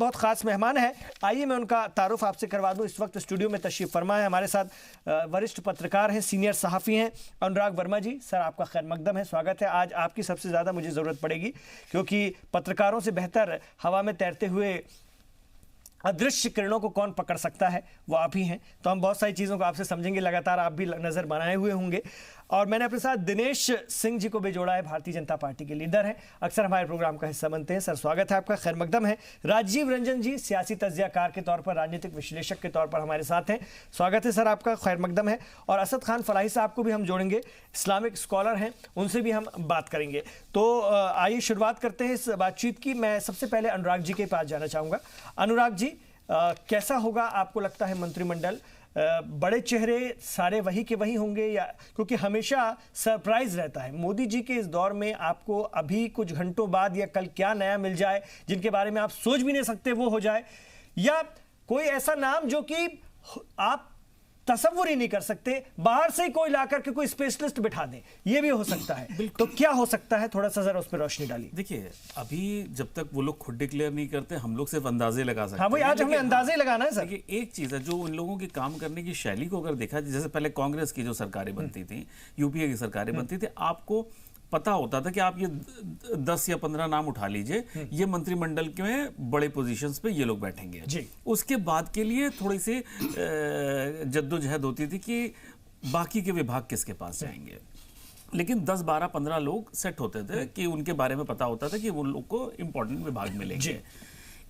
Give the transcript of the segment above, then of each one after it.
बहुत खास मेहमान है, आइए मैं उनका तारुफ आपसे करवा दूं। इस वक्त स्टूडियो में तशरीफ फरमा है हमारे साथ वरिष्ठ पत्रकार हैं, सीनियर सहाफ़ी हैं अनुराग वर्मा जी। सर आपका खैर मकदम है, स्वागत है। आज आपकी सबसे ज़्यादा मुझे ज़रूरत पड़ेगी क्योंकि पत्रकारों से बेहतर हवा में तैरते हुए अदृश्य किरणों को कौन पकड़ सकता है, वो आप ही हैं। तो हम बहुत सारी चीज़ों को आपसे समझेंगे, लगातार आप भी नज़र बनाए हुए होंगे। और मैंने अपने साथ दिनेश सिंह जी को भी जोड़ा है, भारतीय जनता पार्टी के लीडर हैं, अक्सर हमारे प्रोग्राम का हिस्सा बनते हैं। सर स्वागत है आपका, खैर मकदम है। राजीव रंजन जी सियासी तज्जियाकार के तौर पर, राजनीतिक विश्लेषक के तौर पर हमारे साथ हैं, स्वागत है सर आपका, खैर मकदम है। और असद खान फलाही साहब को भी हम जोड़ेंगे, इस्लामिक स्कॉलर हैं, उनसे भी हम बात करेंगे। तो आइए शुरुआत करते हैं इस बातचीत की। मैं सबसे पहले अनुराग जी के पास जाना चाहूँगा। अनुराग जी, कैसा होगा आपको लगता है मंत्रिमंडल? बड़े चेहरे सारे वही के वही होंगे या, क्योंकि हमेशा सरप्राइज रहता है मोदी जी के इस दौर में, आपको अभी कुछ घंटों बाद या कल क्या नया मिल जाए जिनके बारे में आप सोच भी नहीं सकते वो हो जाए, या कोई ऐसा नाम जो कि आप तसव्वुर ही नहीं कर सकते, बाहर से ही कोई लाकर के कोई स्पेशलिस्ट बिठा दें, ये भी हो सकता है। तो क्या हो सकता है, थोड़ा सा जरा उस पर रोशनी डालिए। देखिए, अभी जब तक वो लोग खुद डिक्लेयर नहीं करते, हम लोग सिर्फ अंदाजे लगा सकते हैं। हाँ, वही आज हमें अंदाजे लगाना है सर। देखिए, एक चीज है जो उन लोगों की काम करने की शैली को अगर देखा, जैसे पहले कांग्रेस की जो सरकारें बनती थी, यूपीए की सरकारें बनती थी, आपको पता होता था कि आप ये 10 या 15 नाम उठा लीजिए, ये मंत्रिमंडल के में बड़े पोजीशंस पे ये लोग बैठेंगे जी। उसके बाद के लिए थोड़ी सी जद्दोजहद होती थी कि बाकी के विभाग किसके पास जाएंगे, लेकिन 10, 12, 15 लोग सेट होते थे कि उनके बारे में पता होता था कि वो लोग को इंपॉर्टेंट विभाग मिलेंगे।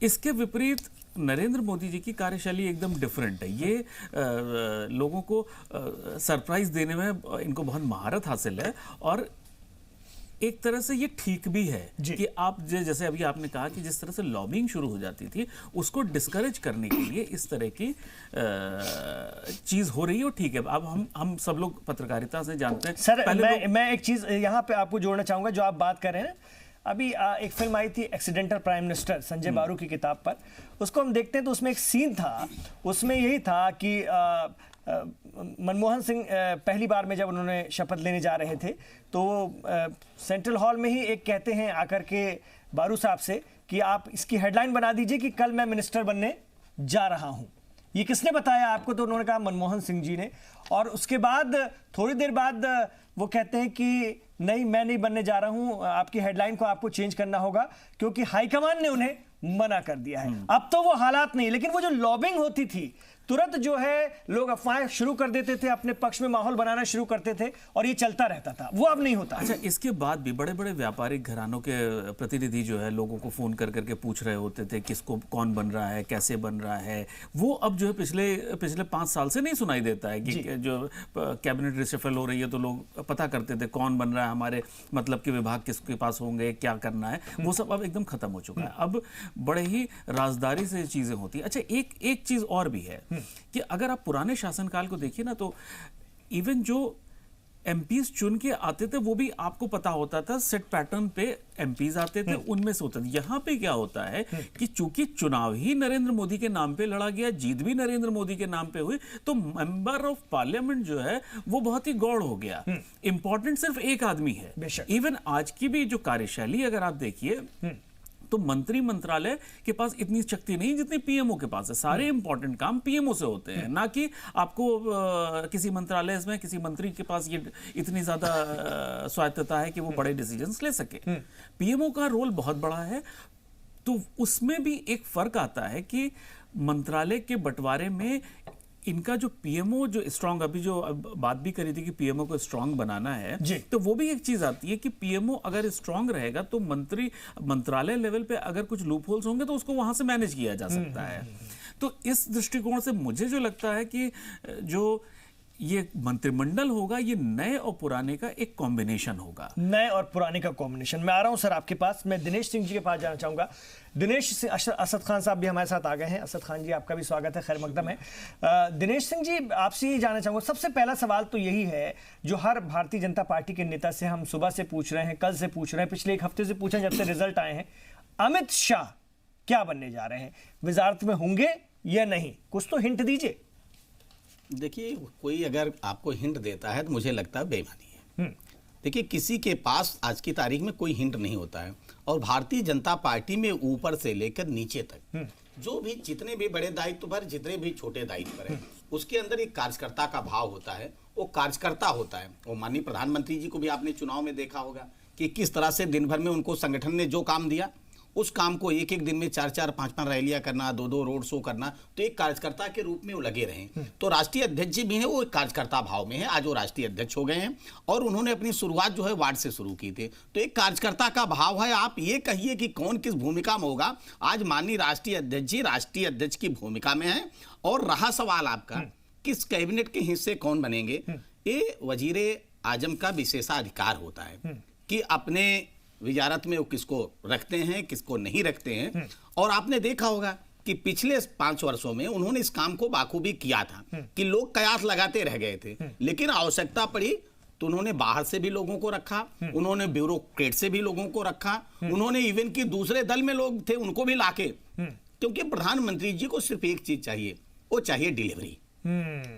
इसके विपरीत नरेंद्र मोदी जी की कार्यशैली एकदम डिफरेंट है। ये लोगों को सरप्राइज देने में इनको बहुत महारत हासिल है, और एक तरह से ये ठीक भी है कि आप जैसे अभी आपने कहा कि जिस तरह से लॉबिंग शुरू हो जाती थी, उसको डिस्करेज करने के लिए इस तरह की चीज हो रही है, ठीक है। अब हम सब लोग पत्रकारिता से जानते हैं। सर मैं एक चीज यहाँ पे आपको जोड़ना चाहूंगा, जो आप बात कर रहे हैं ना, अभी एक फिल्म आई थी एक्सीडेंटल प्राइम मिनिस्टर, संजय बारू की किताब पर, उसको हम देखते हैं तो उसमें एक सीन था, उसमें यही था कि मनमोहन सिंह पहली बार में जब उन्होंने शपथ लेने जा रहे थे तो सेंट्रल हॉल में ही एक कहते हैं आकर के बारू साहब से कि आप इसकी हेडलाइन बना दीजिए कि कल मैं मिनिस्टर बनने जा रहा हूं। ये किसने बताया आपको? तो उन्होंने कहा मनमोहन सिंह जी ने। और उसके बाद थोड़ी देर बाद वो कहते हैं कि नहीं, मैं नहीं बनने जा रहा हूं, आपकी हेडलाइन को आपको चेंज करना होगा क्योंकि हाईकमान ने उन्हें मना कर दिया है। अब तो वो हालात नहीं, लेकिन वो जो लॉबिंग होती थी, तुरंत जो है लोग अफवाहें शुरू कर देते थे, अपने पक्ष में माहौल बनाना शुरू करते थे, और ये चलता रहता था, वो अब नहीं होता। अच्छा, इसके बाद भी बड़े बड़े व्यापारिक घरानों के प्रतिनिधि जो है लोगों को फोन कर करके पूछ रहे होते थे किसको कौन बन रहा है, कैसे बन रहा है। वो अब जो है पिछले 5 साल से नहीं सुनाई देता है कि जो कैबिनेट रिशफल हो रही है तो लोग पता करते थे कौन बन रहा है, हमारे मतलब के विभाग किसके पास होंगे, क्या करना है, वो सब अब एकदम खत्म हो चुका है। अब बड़े ही राजदारी से चीजें होती है। अच्छा, एक चीज और भी है कि अगर आप पुराने शासनकाल को देखिए ना, तो इवन जो एमपीज चुन के आते थे वो भी आपको पता होता था, सेट पैटर्न पे एमपीज आते थे, उनमें से होता था। यहां पे क्या होता है कि चूंकि चुनाव ही नरेंद्र मोदी के नाम पे लड़ा गया, जीत भी नरेंद्र मोदी के नाम पे हुई, तो मेंबर ऑफ पार्लियामेंट जो है वो बहुत ही गौड़ हो गया। इंपॉर्टेंट सिर्फ एक आदमी है। इवन आज की भी जो कार्यशैली अगर आप देखिए तो मंत्री मंत्रालय के पास इतनी शक्ति नहीं जितनी पीएमओ के पास है। सारे इंपॉर्टेंट काम पीएमओ से होते हैं, ना कि आपको किसी मंत्रालय में किसी मंत्री के पास ये इतनी ज्यादा स्वायत्तता है कि वो बड़े डिसीजंस ले सके। पीएमओ का रोल बहुत बड़ा है, तो उसमें भी एक फर्क आता है कि मंत्रालय के बंटवारे में इनका जो पीएमओ जो स्ट्रांग, अभी जो बात भी करी थी कि पीएमओ को स्ट्रांग बनाना है, तो वो भी एक चीज आती है कि पीएमओ अगर स्ट्रांग रहेगा तो मंत्रालय लेवल पे अगर कुछ लूप होल्स होंगे तो उसको वहां से मैनेज किया जा सकता है। तो इस दृष्टिकोण से मुझे जो लगता है कि जो ये मंत्रिमंडल होगा, ये नए और पुराने का एक कॉम्बिनेशन होगा। नए और पुराने का कॉम्बिनेशन। मैं आ रहा हूं सर आपके पास, मैं दिनेश सिंह जी के पास जाना चाहूंगा। दिनेश सिंह, असद खान साहब भी हमारे साथ आ गए हैं। असद खान जी, आपका भी स्वागत है, खैर मकदम है। दिनेश सिंह जी, आपसे ये जानना चाहूंगा, सबसे पहला सवाल तो यही है जो हर भारतीय जनता पार्टी के नेता से हम सुबह से पूछ रहे हैं, कल से पूछ रहे हैं, पिछले 1 हफ्ते से पूछे जब से रिजल्ट आए हैं, अमित शाह क्या बनने जा रहे हैं? वजारत में होंगे या नहीं? कुछ तो हिंट दीजिए। देखिए, कोई अगर आपको हिंट देता है तो मुझे लगता है बेईमानी है। देखिए, किसी के पास आज की तारीख में कोई हिंट नहीं होता है, और भारतीय जनता पार्टी में ऊपर से लेकर नीचे तक जो भी जितने भी बड़े दायित्व पर, जितने भी छोटे दायित्व पर है, उसके अंदर एक कार्यकर्ता का भाव होता है, वो कार्यकर्ता होता है। और माननीय प्रधानमंत्री जी को भी आपने चुनाव में देखा होगा कि किस तरह से दिन भर में उनको संगठन ने जो काम दिया, उस काम को एक एक दिन में 4-4, 5-5 रैलियां करना, 2-2 रोड शो करना, तो एक कार्यकर्ता के रूप में वो लगे रहे। तो राष्ट्रीय अध्यक्ष जी भी हैं, वो एक कार्यकर्ता भाव में है। आज वो राष्ट्रीय अध्यक्ष हो गए हैं और उन्होंने अपनी शुरुआत जो है वार्ड से शुरू की थी, तो एक कार्यकर्ता का भाव है। आप ये कहिए कि कौन किस भूमिका में होगा, आज माननीय राष्ट्रीय अध्यक्ष जी राष्ट्रीय अध्यक्ष की भूमिका में है। और रहा सवाल आपका किस कैबिनेट के हिस्से कौन बनेंगे, ये वजीरे आजम का विशेषाधिकार होता है कि अपने वजारत में वो किसको रखते हैं, किसको नहीं रखते हैं। और आपने देखा होगा कि पिछले 5 वर्षों में उन्होंने इस काम को बाखूबी किया था कि लोग कयास लगाते रह गए थे, लेकिन आवश्यकता पड़ी तो उन्होंने बाहर से भी लोगों को रखा, उन्होंने ब्यूरोक्रेट से भी लोगों को रखा, उन्होंने इवन की दूसरे दल में लोग थे उनको भी लाके, क्योंकि प्रधानमंत्री जी को सिर्फ एक चीज चाहिए, वो चाहिए डिलीवरी।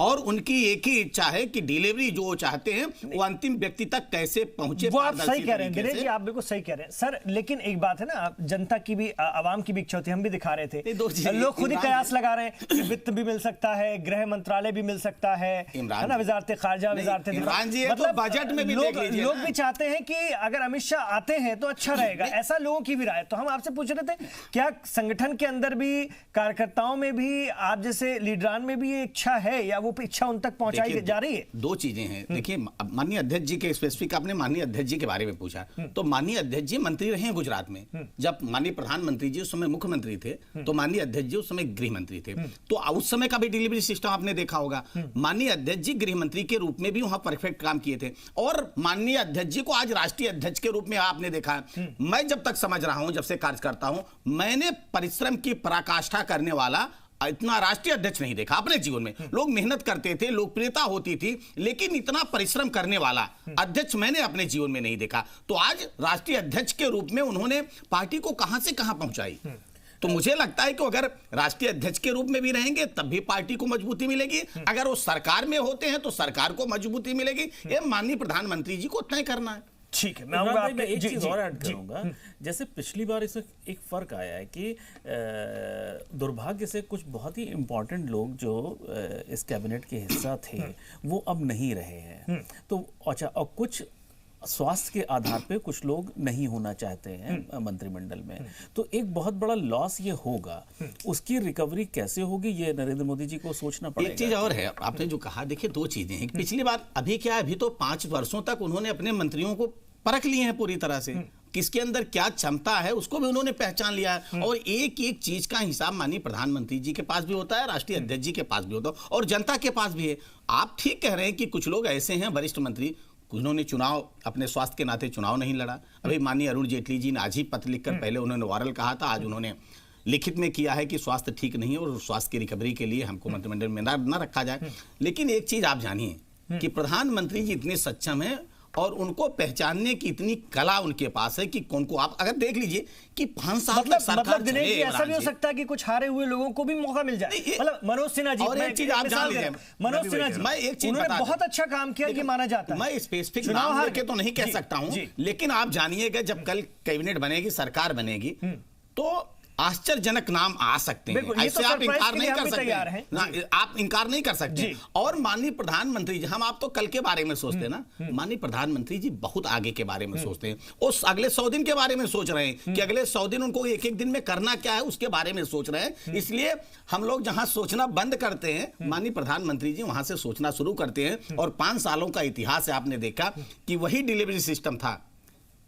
और उनकी एक ही इच्छा है कि डिलीवरी जो वो चाहते हैं वो अंतिम व्यक्ति तक कैसे पहुंचे। वो आप सही कह रहे हैं दिनेश जी, आप बिल्कुल सही कह रहे हैं सर। लेकिन एक बात है ना, जनता की भी, आवाम की भी इच्छा होती है, हम भी दिखा रहे थे, लोग खुद ही कयास लगा रहे हैं कि वित्त भी मिल सकता है, गृह मंत्रालय भी मिल सकता है ना, वजारत खारजा, वजारत मतलब बजट में भी लोग भी चाहते हैं कि अगर अमित शाह आते हैं तो अच्छा रहेगा, ऐसा लोगों की भी राय। तो हम आपसे पूछ रहे थे, क्या संगठन के अंदर भी, कार्यकर्ताओं में भी, आप जैसे लीडरान में भी इच्छा है या वो इच्छा उन तक पहुंचाई जा रही है? दो चीजें हैं। देखिए, माननीय अध्यक्ष जी के स्पेसिफिक आपने माननीय अध्यक्ष जी के बारे में पूछा, तो माननीय अध्यक्ष जी मंत्री रहे हैं गुजरात में। जब माननीय प्रधानमंत्री जी उस समय मुख्यमंत्री थे, तो माननीय अध्यक्ष जी उस समय गृह मंत्री थे, तो उस समय का भी डिलीवरी सिस्टम आपने देखा होगा। माननीय अध्यक्ष जी गृह मंत्री के रूप में भी वहां परफेक्ट काम किए थे, और माननीय अध्यक्ष जी को आज राष्ट्रीय अध्यक्ष के रूप में आपने देखा। मैं जब तक समझ रहा हूं, जब से कार्य करता हूं, मैंने परिश्रम की पराकाष्ठा करने वाला इतना राष्ट्रीय अध्यक्ष नहीं देखा अपने जीवन में। लोग मेहनत करते थे, लोकप्रियता होती थी, लेकिन इतना परिश्रम करने वाला अध्यक्ष मैंने अपने जीवन में नहीं देखा। तो आज राष्ट्रीय अध्यक्ष के रूप में उन्होंने पार्टी को कहां से कहां पहुंचाई। तो मुझे लगता है कि अगर राष्ट्रीय अध्यक्ष के रूप में भी रहेंगे तब भी पार्टी को मजबूती मिलेगी, अगर वो सरकार में होते हैं तो सरकार को मजबूती मिलेगी। ये माननीय प्रधानमंत्री जी को तय करना है। ठीक है, मैं एक चीज और ऐड करूंगा। जैसे पिछली बार इसमें एक फर्क आया है कि दुर्भाग्य से कुछ बहुत ही इंपॉर्टेंट लोग जो इस कैबिनेट के हिस्सा थे वो अब नहीं रहे हैं। तो अच्छा, और कुछ स्वास्थ्य के आधार पे कुछ लोग नहीं होना चाहते हैं मंत्रिमंडल में, तो एक बहुत बड़ा लॉस ये होगा। उसकी रिकवरी कैसे होगी, ये नरेंद्र मोदी जी को सोचना पड़ेगा। एक चीज और है, आपने जो कहा, देखिए दो चीजें हैं। पिछली बार अभी क्या है, अभी तो 5 वर्षों तक उन्होंने अपने मंत्रियों को परख लिए हैं पूरी तरह से, किसके अंदर क्या क्षमता है उसको भी उन्होंने पहचान लिया है। और एक एक चीज का हिसाब माननीय प्रधानमंत्री जी के पास भी होता है, राष्ट्रीय अध्यक्ष जी के पास भी होता है, और जनता के पास भी है। आप ठीक कह रहे हैं कि कुछ लोग ऐसे हैं वरिष्ठ मंत्री, उन्होंने चुनाव अपने स्वास्थ्य के नाते चुनाव नहीं लड़ा। अभी माननीय अरुण जेटली जी ने आज ही पत्र लिखकर, पहले उन्होंने वायरल कहा था, आज उन्होंने लिखित में किया है कि स्वास्थ्य ठीक नहीं है और स्वास्थ्य की रिकवरी के लिए हमको मंत्रिमंडल में न रखा जाए। लेकिन एक चीज आप जानिए कि प्रधानमंत्री जी इतने सक्षम है और उनको पहचानने की इतनी कला उनके पास है कि कौन को आप अगर देख लीजिए कि 5 साल तक सरकार दिनेश जी, ऐसा भी हो सकता है कि कुछ हारे हुए लोगों को भी मौका मिल जाए। मतलब मनोज सिन्हा जी, और एक चीज आप जान लीजिए, मनोज सिन्हा जी, मैं एक चीज उन्होंने बहुत अच्छा काम किया, ये माना जाता है। मैं स्पेसिफिक नाम लेके तो नहीं कह सकता हूं, लेकिन आप जानिएगा जब कल कैबिनेट बनेगी, सरकार बनेगी, तो आश्चर्यजनक नाम आ सकते हैं। ऐसे आप इनकार नहीं कर सकते ना, आप इनकार नहीं कर सकते। और माननीय प्रधानमंत्री जी, हम आप तो कल के बारे में सोचते हैं ना, माननीय प्रधानमंत्री जी बहुत आगे के बारे में सोचते हैं। उस अगले 100 दिन के बारे में सोच रहे हैं कि अगले 100 दिन उनको एक एक दिन में करना क्या है, उसके बारे में सोच रहे हैं। इसलिए हम लोग जहां सोचना बंद करते हैं, माननीय प्रधानमंत्री जी वहां से सोचना शुरू करते हैं। और 5 सालों का इतिहास है, आपने देखा कि वही डिलीवरी सिस्टम था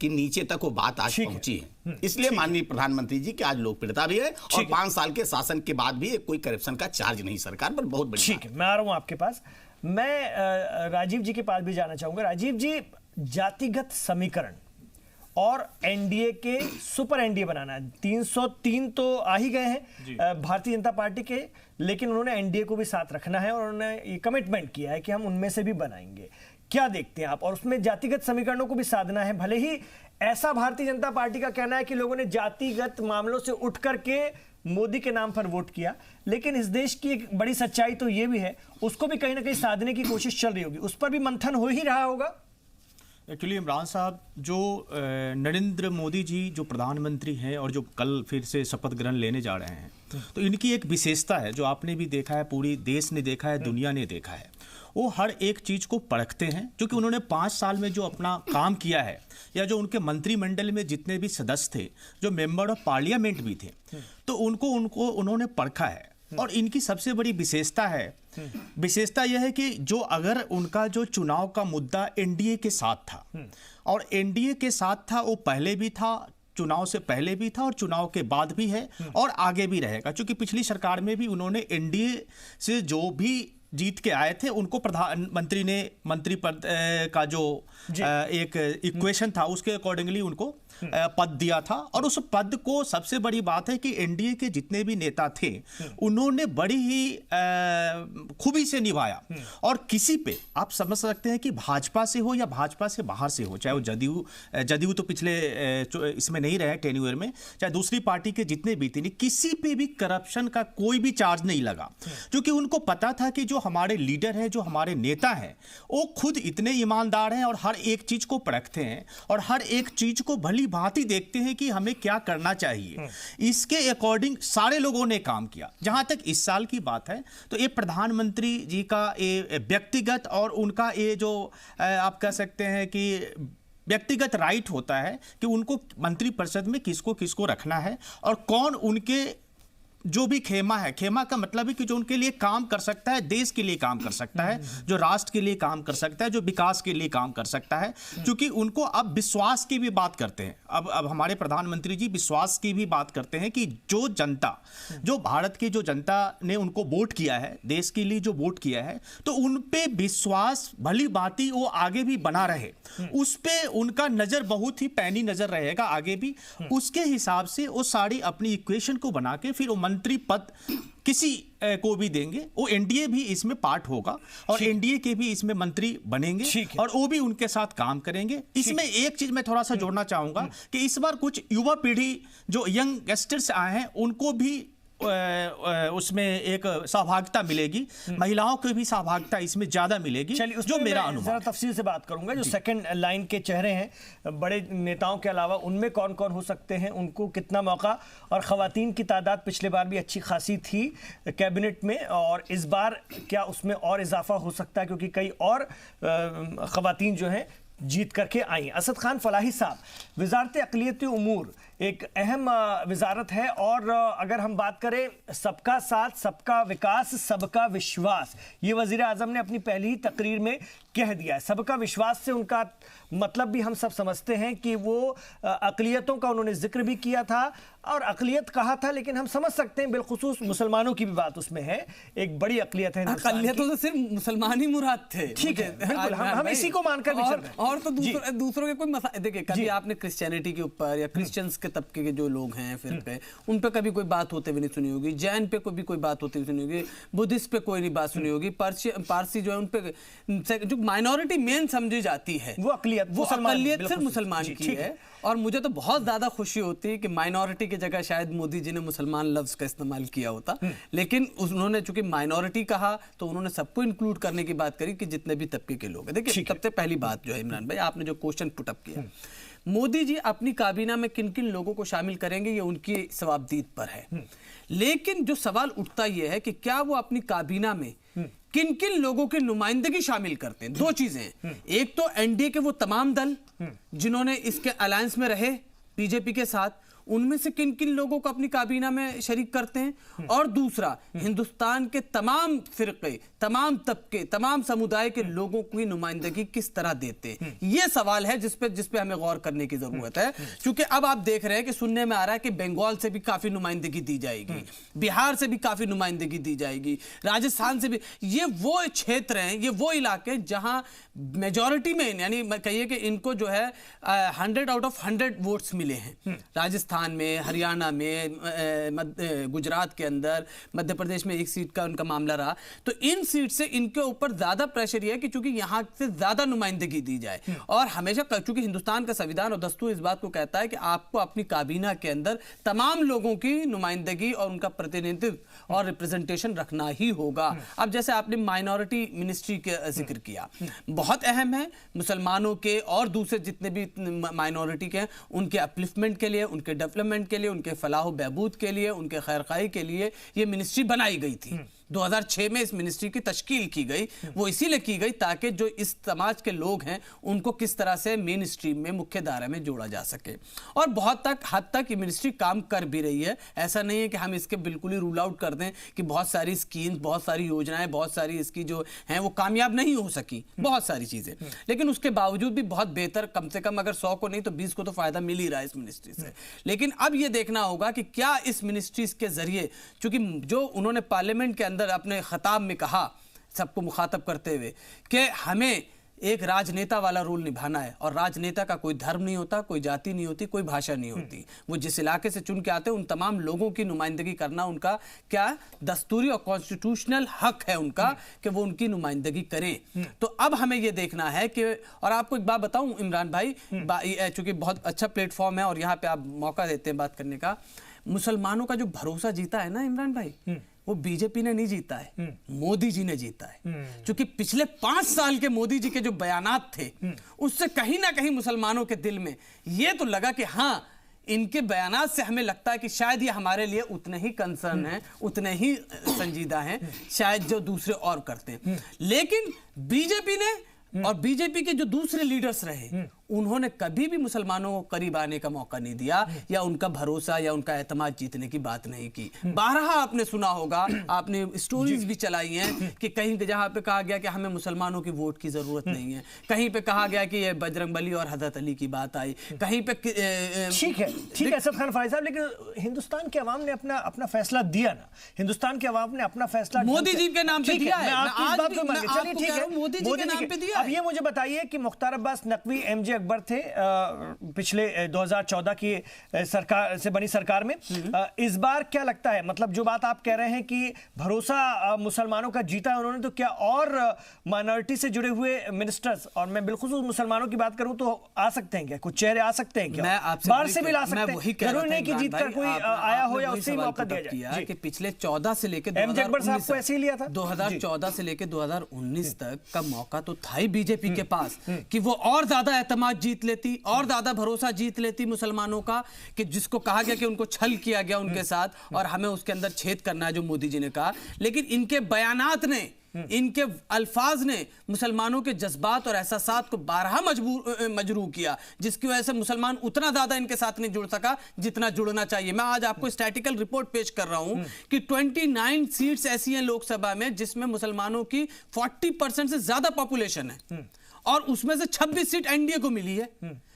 कि नीचे तक वो बात आज पहुंची है। इसलिए माननीय प्रधानमंत्री जी की आज लोकप्रियता भी है, और 5 साल के शासन के बाद भी कोई करप्शन का चार्ज नहीं सरकार पर, बहुत बड़ी। ठीक है, मैं आ रहा हूं आपके पास। मैं राजीव जी के पास भी जाना चाहूंगा। राजीव जी, जातिगत समीकरण और एनडीए के सुपर एनडीए बनाना, 303 तो आ ही गए हैं भारतीय जनता पार्टी के, लेकिन उन्होंने एनडीए को भी साथ रखना है और उन्होंने ये कमिटमेंट किया है कि हम उनमें से भी बनाएंगे। क्या देखते हैं आप? और उसमें जातिगत समीकरणों को भी साधना है। भले ही ऐसा भारतीय जनता पार्टी का कहना है कि लोगों ने जातिगत मामलों से उठ करके मोदी के नाम पर वोट किया, लेकिन इस देश की एक बड़ी सच्चाई तो ये भी है, उसको भी कहीं ना कहीं साधने की कोशिश चल रही होगी। उस पर भी मंथन हो ही रहा होगा। एक्चुअली इमरान साहब जो नरेंद्र मोदी जी जो प्रधानमंत्री हैं और जो कल फिर से शपथ ग्रहण लेने जा रहे हैं, तो इनकी एक विशेषता है जो आपने भी देखा है, पूरी देश ने देखा है, दुनिया ने देखा है। वो हर एक चीज़ को परखते हैं, क्योंकि उन्होंने 5 साल में जो अपना काम किया है या जो उनके मंत्रिमंडल में जितने भी सदस्य थे, जो मेंबर ऑफ पार्लियामेंट भी थे, तो उनको उन्होंने परखा है। और इनकी सबसे बड़ी विशेषता यह है कि जो अगर उनका जो चुनाव का मुद्दा एनडीए के साथ था, और एनडीए के साथ था, वो पहले भी था, चुनाव से पहले भी था और चुनाव के बाद भी है और आगे भी रहेगा। क्योंकि पिछली सरकार में भी उन्होंने एनडीए से जो भी जीत के आए थे उनको प्रधानमंत्री ने मंत्री पद का जो एक इक्वेशन था उसके अकॉर्डिंगली उनको पद दिया था। और उस पद को सबसे बड़ी बात है कि एनडीए के जितने भी नेता थे उन्होंने बड़ी ही खूबी से निभाया। और किसी पे आप समझ सकते हैं कि भाजपा से हो या भाजपा से बाहर से हो, चाहे वो जदयू तो पिछले इसमें नहीं रहे टेन्यूर में, चाहे दूसरी पार्टी के जितने भी थे, किसी पे भी करप्शन का कोई भी चार्ज नहीं लगा। क्योंकि उनको पता था कि जो हमारे लीडर हैं, जो हमारे नेता हैं, वो खुद इतने ईमानदार हैं और हर एक चीज को परखते हैं और हर एक चीज को भली भांति देखते हैं कि हमें क्या करना चाहिए। इसके अकॉर्डिंग सारे लोगों ने काम किया। जहां तक इस साल की बात है तो ये प्रधानमंत्री जी का ये व्यक्तिगत और उनका ये जो आप कह सकते हैं कि व्यक्तिगत राइट होता है कि उनको मंत्रिपरिषद में किसको किसको रखना है और कौन उनके जो भी खेमा है, खेमा का मतलब है कि जो उनके लिए काम कर सकता है, देश के लिए काम कर सकता है, जो राष्ट्र के लिए काम कर सकता है, जो विकास के लिए काम कर सकता है। क्योंकि उनको अब विश्वास की भी बात करते हैं। अब हमारे प्रधानमंत्री जी विश्वास की भी बात करते हैं कि जो जनता, जो भारत की जो जनता ने उनको वोट किया है, देश के लिए जो वोट किया है, तो उन पे विश्वास भली भांति वो आगे भी बना रहे, उस पे उनका नजर बहुत ही पैनी नजर रहेगा आगे भी। उसके हिसाब से वो सारी अपनी इक्वेशन को बना के फिर वो मंत्री पद किसी को भी देंगे। वो एनडीए भी इसमें पार्ट होगा और एनडीए के भी इसमें मंत्री बनेंगे और वो भी उनके साथ काम करेंगे। इसमें एक चीज मैं थोड़ा सा जोड़ना चाहूंगा कि इस बार कुछ युवा पीढ़ी जो यंगस्टर्स आए हैं उनको भी उसमें एक सहभागिता मिलेगी, महिलाओं को भी सहभागिता इसमें ज्यादा मिलेगी, जो मेरा अनुभव। जरा तफसील से बात करूंगा, जो सेकंड लाइन के चेहरे हैं बड़े नेताओं के अलावा, उनमें कौन कौन हो सकते हैं, उनको कितना मौका, और खवातीन की तादाद पिछले बार भी अच्छी खासी थी कैबिनेट में, और इस बार क्या उसमें और इजाफा हो सकता है क्योंकि कई और खवातीन जो हैं जीत करके आई। असद खान फलाही साहब, वजारत अक़लियती उमूर एक अहम वजारत है, और अगर हम बात करें सबका साथ, सबका विकास, सबका विश्वास, ये वज़ीर आज़म ने अपनी पहली ही तकरीर में कह दिया है। सबका विश्वास से उनका मतलब भी हम सब समझते हैं कि वो अक़लियतों का उन्होंने जिक्र भी किया था, और अक़लियत कहा था, लेकिन हम समझ सकते हैं बिलखुसूस मुसलमानों की भी बात उसमें है। एक बड़ी अक़लियत है, अक़लियतों से सिर्फ मुसलमान ही मुराद थे। ठीक है, बिल्कुल हम इसी को मानकर विचर रहे हैं। और तो दूसरों के कोई मसला, देखिए कभी आपने क्रिश्चियनिटी के ऊपर या क्रिश्चियंस के तबके के जो लोग हैं फिर पे, उन पे कभी कोई बात होते हुए नहीं सुनी होगी, जैन पे कोई भी कोई बात होती हुई सुनी होगी, बुद्धिस्ट पे कोई नहीं बात सुनी होगी, पारसी जो है उन पे जो माइनॉरिटी मेन समझी जाती है वो अक़लियत सिर्फ मुसलमान की है। और मुझे तो बहुत ज्यादा खुशी होती है कि माइनॉरिटी की जगह शायद मोदी जी ने मुसलमान लफ्ज का इस्तेमाल किया होता, लेकिन उन्होंने चूंकि माइनॉरिटी कहा तो उन्होंने सबको इंक्लूड करने की बात करी कि जितने भी तबके के लोग हैं। देखिए सबसे पहली बात जो है इमरान भाई, आपने जो क्वेश्चन पुटअप किया, मोदी जी अपनी काबीना में किन किन लोगों को शामिल करेंगे ये उनकी सवाबदीद पर है। लेकिन जो सवाल उठता यह है कि क्या वो अपनी काबीना में किन किन लोगों की नुमाइंदगी शामिल करते हैं। दो चीजें हैं, एक तो एनडीए के वो तमाम दल जिन्होंने इसके अलायंस में रहे बीजेपी के साथ, उनमें से किन किन लोगों को अपनी काबीना में शरीक करते हैं, और दूसरा हिंदुस्तान के तमाम फिरके, तमाम तबके, तमाम समुदाय के लोगों की नुमाइंदगी किस तरह देते हैं। यह सवाल है जिस पे हमें गौर करने की जरूरत है। क्योंकि अब आप देख रहे हैं कि सुनने में आ रहा है कि बंगाल से भी काफी नुमाइंदगी दी जाएगी, बिहार से भी काफी नुमाइंदगी दी जाएगी, राजस्थान से भी। ये वो क्षेत्र हैं, ये वो इलाके जहां मेजॉरिटी में, यानी कहिए कि इनको जो है 100 आउट ऑफ 100 वोट्स मिले हैं। राजस्थान राजस्थान में, हरियाणा में, गुजरात के अंदर, मध्य प्रदेश में एक सीट का उनका मामला रहा। तो इन सीट से इनके ऊपर ज्यादा प्रेशर है कि चूंकि यहां से ज्यादा नुमाइंदगी दी जाए, और हमेशा चूंकि हिंदुस्तान का संविधान और दस्तूर इस बात को कहता है कि आपको अपनी काबीना के अंदर तमाम लोगों की नुमाइंदगी और उनका प्रतिनिधित्व और रिप्रेजेंटेशन रखना ही होगा। अब जैसे आपने माइनॉरिटी मिनिस्ट्री का जिक्र किया, बहुत अहम है। मुसलमानों के और दूसरे जितने भी माइनॉरिटी के हैं, उनके अपलिफ्टमेंट के लिए, उनके डेवलपमेंट के लिए, उनके फलाह बहबूद के लिए, उनके खैरखाई के लिए ये मिनिस्ट्री बनाई गई थी। 2006 में इस मिनिस्ट्री की तश्कील की गई। वो इसीलिए की गई ताकि जो इस समाज के लोग हैं उनको किस तरह से मेन स्ट्रीम में, मुख्य धारा में जोड़ा जा सके। और बहुत हद तक ये मिनिस्ट्री काम कर भी रही है। ऐसा नहीं है कि हम इसके बिल्कुल ही रूल आउट कर दें कि बहुत सारी स्कीम्स, बहुत सारी योजनाएं, बहुत सारी इसकी जो हैं वो कामयाब नहीं हो सकी, बहुत सारी चीजें। लेकिन उसके बावजूद भी बहुत बेहतर, कम से कम अगर 100 को नहीं तो 20 को तो फायदा मिल ही रहा है इस मिनिस्ट्री से। लेकिन अब ये देखना होगा कि क्या इस मिनिस्ट्री के जरिए, चूंकि जो उन्होंने पार्लियामेंट के अंदर अपने खिताब में कहा, सबको मुखातब करते हुए, कि हमें एक राजनेता वाला रोल निभाना है, और राजनेता का कोई धर्म नहीं होता, कोई जाति नहीं होती, कोई भाषा नहीं होती। वो जिस इलाके से चुन के आते हैं उन तमाम लोगों की नुमाइंदगी करना उनका क्या दस्तूरी और कॉन्स्टिट्यूशनल हक है उनका कि वो उनकी नुमाइंदगी करें। तो अब हमें ये देखना है कि, और आपको एक बात बताऊं इमरान भाई, चूंकि बहुत अच्छा प्लेटफॉर्म है और यहाँ पे आप मौका देते हैं बात करने का, मुसलमानों का जो भरोसा जीता है ना इमरान भाई, वो बीजेपी ने नहीं जीता है, मोदी जी ने जीता है। क्योंकि पिछले 5 साल के मोदी जी के जो बयानात थे, उससे कहीं ना कहीं मुसलमानों के दिल में ये तो लगा कि हाँ, इनके बयानात से हमें लगता है कि शायद ये हमारे लिए उतने ही कंसर्न हैं, उतने ही संजीदा हैं शायद जो दूसरे और करते हैं। लेकिन बीजेपी ने और बीजेपी के जो दूसरे लीडर्स रहे, उन्होंने कभी भी मुसलमानों को करीब आने का मौका नहीं दिया, या उनका भरोसा या उनका एतमाद जीतने की बात नहीं की। बारहा आपने सुना होगा, आपने स्टोरीज भी चलाई हैं कि कहीं जहां पे कहा गया कि हमें मुसलमानों की वोट की जरूरत नहीं है, कहीं पे कहा गया कि ये बजरंगबली और हजरत अली की बात आई, कहीं पे ठीक है असद खान फारिस साहब, लेकिन हिंदुस्तान के अवाम ने अपना फैसला दिया ना, हिंदुस्तान के अवाम ने अपना फैसला मोदी जी के नाम पे दिया है। चलिए ठीक है, मोदी जी के नाम पे दिया। अब ये मुझे बताइए कि मुख्तार अब्बास नकवी, एमजे अकबर थे पिछले 2014 की सरकार से बनी सरकार में, इस बार क्या लगता है, मतलब जो बात आप कह रहे हैं कि भरोसा मुसलमानों का जीता है उन्होंने, तो क्या और माइनॉरिटी से जुड़े हुए मिनिस्टर्स, और मैं बिल्कुल मुसलमानों की बात करूं तो आ सकते हैं क्या, कुछ चेहरे आ सकते हैं क्या, बाहर से भी ला सकते हैं, जरूरी नहीं कि जीत कर कोई आया हो या उससे मौका दिया जाए। कि पिछले 14 से लेकर एमजे अकबर साहब को ऐसे ही लिया था, 2014 से लेकर 2019 तक का मौका तो था ही बीजेपी के पास कि वो और ज्यादा एतमाद जीत लेती, और ज्यादा भरोसा जीत लेती मुसलमानों का, कि जिसको कहा गया कि उनको छल किया गया उनके साथ और हमें उसके अंदर छेद करना है, जो मोदी जी ने कहा। लेकिन इनके बयानात ने, इनके अल्फाज ने मुसलमानों के जज्बात और एहसासात को बारहा मजरूह किया, जिसकी वजह से मुसलमान उतना ज्यादा इनके साथ नहीं जुड़ सका जितना जुड़ना चाहिए। मैं आज आपको स्टैटिकल रिपोर्ट पेश कर रहा हूं कि 29 सीट्स ऐसी हैं लोकसभा में जिसमें मुसलमानों की 40% से ज्यादा पॉपुलेशन है, और उसमें से 26 सीट एनडीए को मिली है।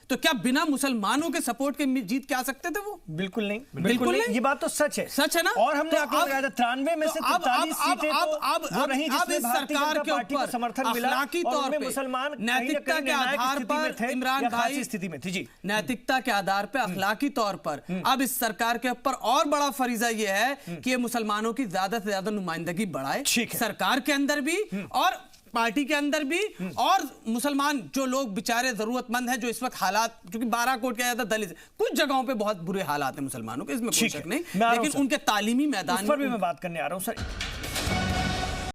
तो क्या बिना मुसलमानों के सपोर्ट के जीत के आ सकते थे वो? बिल्कुल नहीं, ये बात तो सच है ना। और हमने आपको बताया था 93 में से 43 सीटें तो वो रही जिसमें भारतीय जनता पार्टी को समर्थन मिला, और उनमें मुसलमान नैतिकता के आधार पर, इमरान भाई, स्थिति में थे जी, नैतिकता के आधार पर, अखलाकी तौर पर अब इस सरकार के ऊपर और बड़ा फरीजा ये है कि ये मुसलमानों की ज्यादा से ज्यादा नुमाइंदगी बढ़ाए, सरकार के अंदर भी और पार्टी के अंदर भी, और मुसलमान जो लोग बेचारे जरूरतमंद हैं, जो इस वक्त हालात, क्योंकि 12 कोट का ज्यादा दलित, कुछ जगहों पे बहुत बुरे हालात हैं मुसलमानों के, इसमें कोई शक नहीं, लेकिन उनके तालीमी मैदान पर भी मैं बात करने आ रहा हूं सर।